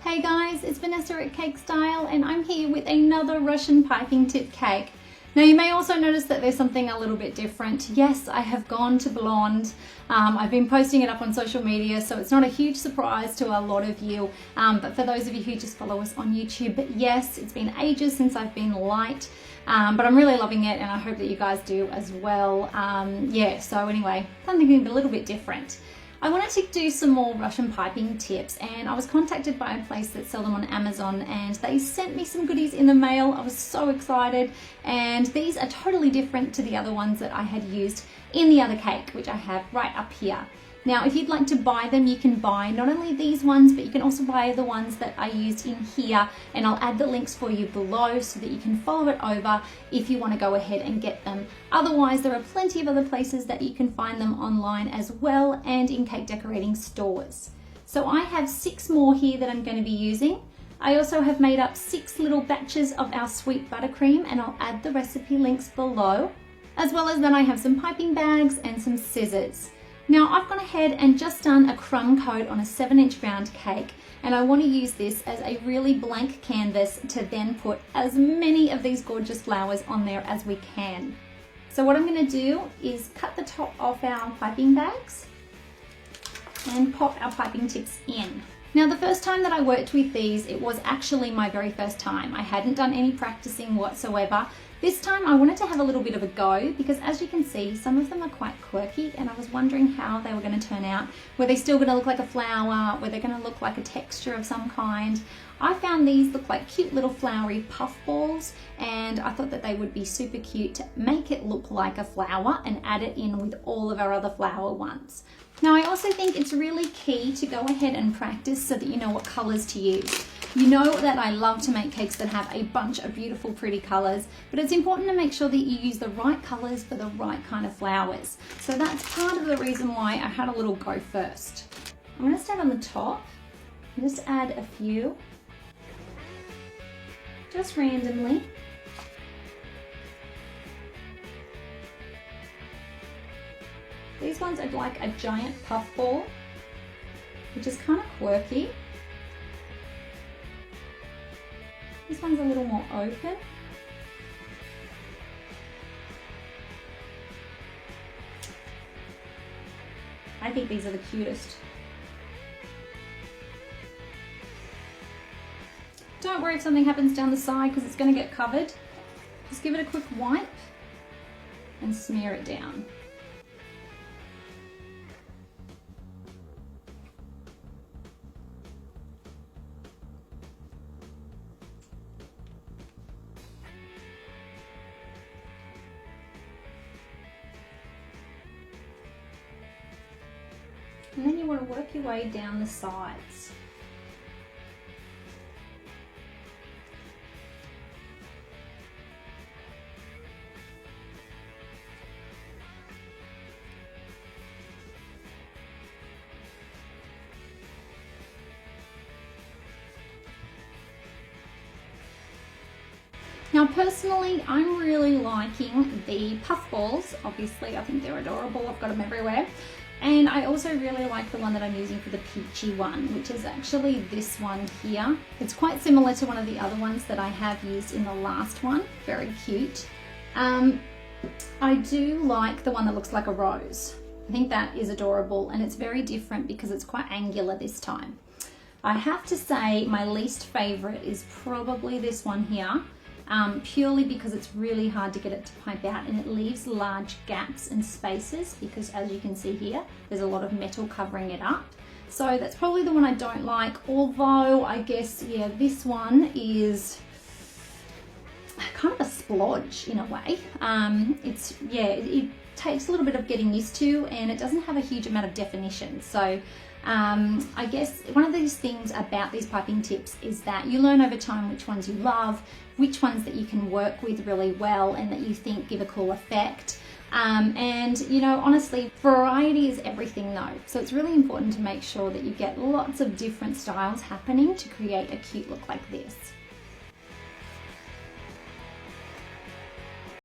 Hey guys, it's Vanessa at Cake Style and I'm here with another Russian piping tip cake. Now you may also notice that there's something a little bit different. Yes, I have gone to blonde. I've been posting it up on social media, so it's not a huge surprise to a lot of you. But for those of you who just follow us on YouTube, yes, it's been ages since I've been light, but I'm really loving it and I hope that you guys do as well. Yeah, so anyway, something a little bit different. I wanted to do some more Russian piping tips and I was contacted by a place that sells them on Amazon and they sent me some goodies in the mail. I was so excited, and these are totally different to the other ones that I had used in the other cake, which I have right up here. Now, if you'd like to buy them, you can buy not only these ones, but you can also buy the ones that I used in here, and I'll add the links for you below so that you can follow it over if you want to go ahead and get them. Otherwise, there are plenty of other places that you can find them online as well, and in cake decorating stores. So I have 6 more here that I'm going to be using. I also have made up 6 little batches of our sweet buttercream, and I'll add the recipe links below. As well as then I have some piping bags and some scissors. Now I've gone ahead and just done a crumb coat on a 7-inch round cake, and I want to use this as a really blank canvas to then put as many of these gorgeous flowers on there as we can. So what I'm going to do is cut the top off our piping bags and pop our piping tips in. Now the first time that I worked with these, it was actually my very first time. I hadn't done any practicing whatsoever. This time I wanted to have a little bit of a go because, as you can see, some of them are quite quirky and I was wondering how they were going to turn out. Were they still going to look like a flower? Were they going to look like a texture of some kind? I found these look like cute little flowery puff balls, and I thought that they would be super cute to make it look like a flower and add it in with all of our other flower ones. Now I also think it's really key to go ahead and practice so that you know what colors to use. You know that I love to make cakes that have a bunch of beautiful pretty colors, but it's important to make sure that you use the right colors for the right kind of flowers. So that's part of the reason why I had a little go first. I'm going to start on the top and just add a few, just randomly. These ones are like a giant puff ball, which is kind of quirky. This one's a little more open. I think these are the cutest. Don't worry if something happens down the side because it's going to get covered. Just give it a quick wipe and smear it down. And then you want to work your way down the sides. Now personally, I'm really liking the puff balls. Obviously, I think they're adorable. I've got them everywhere. And I also really like the one that I'm using for the peachy one, which is actually this one here. It's quite similar to one of the other ones that I have used in the last one. Very cute. I do like the one that looks like a rose. I think that is adorable, and it's very different because it's quite angular this time. I have to say my least favorite is probably this one here. Purely because it's really hard to get it to pipe out and it leaves large gaps and spaces because, as you can see here, there's a lot of metal covering it up. So that's probably the one I don't like, although I guess, yeah, this one is kind of a splodge in a way. It takes a little bit of getting used to, and it doesn't have a huge amount of definition. So I guess one of these things about these piping tips is that you learn over time which ones you love, which ones that you can work with really well and that you think give a cool effect. And you know, honestly, variety is everything though. So it's really important to make sure that you get lots of different styles happening to create a cute look like this.